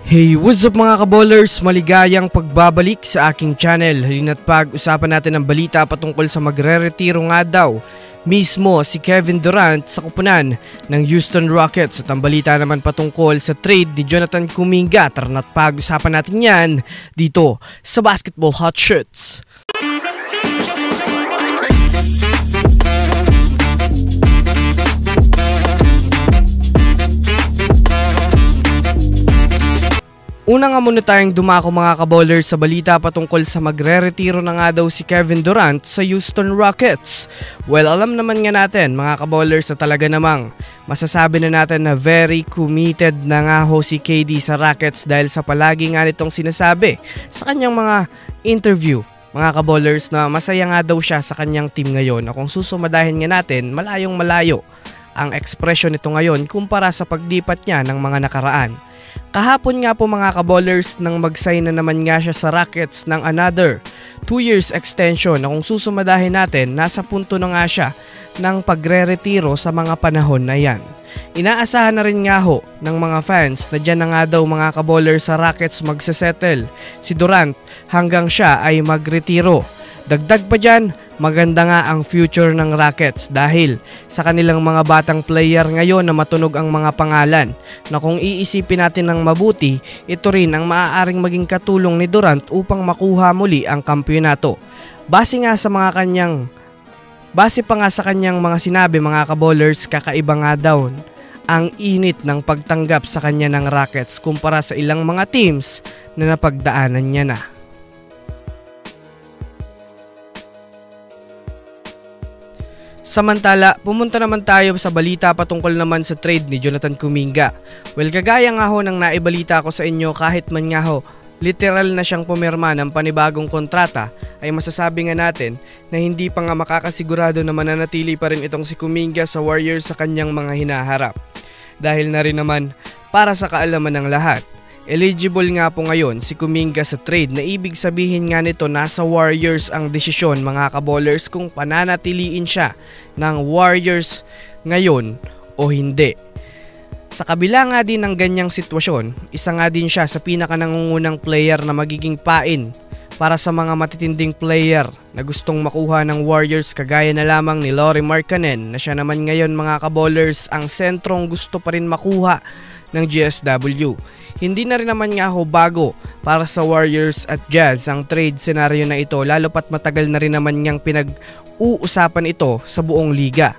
Hey, what's up mga kaballers? Maligayang pagbabalik sa aking channel. Halina't pag-usapan natin ang balita patungkol sa magre-retiro nga daw mismo si Kevin Durant sa kupunan ng Houston Rockets. At ang balita naman patungkol sa trade ni Jonathan Kuminga. Tara na't pag-usapan natin yan dito sa Basketball Hot Shots. Una nga muna tayong dumako mga kaballers sa balita patungkol sa magre-retiro na nga daw si Kevin Durant sa Houston Rockets. Well, alam naman nga natin mga kaballers na talaga namang masasabi na natin na very committed na nga ho si KD sa Rockets dahil sa palagi nga nitong sinasabi sa kanyang mga interview. Mga kaballers na masaya nga daw siya sa kanyang team ngayon na kung susumadahin nga natin malayong malayo ang ekspresyon nito ngayon kumpara sa paglipat niya ng mga nakaraan. Kahapon nga po mga kaballers nang mag-sign na naman nga siya sa Rockets ng another 2 years extension na kung susumadahin natin nasa punto na nga siya ng pagre-retiro sa mga panahon na yan. Inaasahan na rin nga ho ng mga fans na dyan na nga daw mga kaballers sa Rockets magsesettle si Durant hanggang siya ay magretiro. Dagdag pa dyan, maganda nga ang future ng Rockets dahil sa kanilang mga batang player ngayon na matunog ang mga pangalan na kung iisipin natin ng mabuti, ito rin ang maaaring maging katulong ni Durant upang makuha muli ang kampyonato. Base pa nga sa kanyang mga sinabi mga kaballers, kakaiba nga daw ang init ng pagtanggap sa kanya ng Rockets kumpara sa ilang mga teams na napagdaanan niya na. Samantala, pumunta naman tayo sa balita patungkol naman sa trade ni Jonathan Kuminga. Well, kagaya nga ho ng naibalita ko sa inyo kahit man nga ho literal na siyang pumirma ng panibagong kontrata ay masasabi nga natin na hindi pa nga makakasigurado na mananatili pa rin itong si Kuminga sa Warriors sa kanyang mga hinaharap. Dahil na rin naman para sa kaalaman ng lahat, eligible nga po ngayon si Kuminga sa trade na ibig sabihin nga nito nasa Warriors ang desisyon mga kaballers kung pananatiliin siya ng Warriors ngayon o hindi. Sa kabila nga din ng ganyang sitwasyon, isa nga din siya sa pinakanangungunang player na magiging pain para sa mga matitinding player na gustong makuha ng Warriors kagaya na lamang ni Lauri Markkanen na siya naman ngayon mga kaballers ang sentrong gusto pa rin makuha ng GSW. Hindi na rin naman nga ho bago para sa Warriors at Jazz ang trade scenario na ito lalo pat matagal na rin naman niyang pinag-uusapan ito sa buong liga.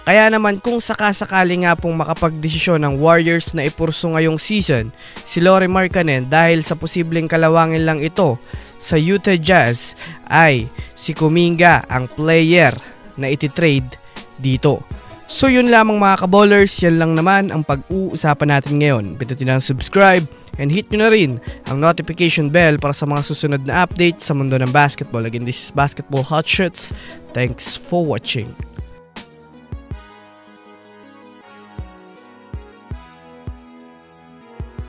Kaya naman kung sakasakali nga pong makapagdesisyon ng Warriors na ipurso ngayong season si Lauri Markkanen dahil sa posibleng kalawangin lang ito sa Utah Jazz ay si Kuminga ang player na ititrade dito. So yun lamang mga kaballers, yan lang naman ang pag-uusapan natin ngayon. Pindutin ang subscribe and hit nyo na rin ang notification bell para sa mga susunod na update sa mundo ng basketball. Again, this is Basketball Hot Shots. Thanks for watching.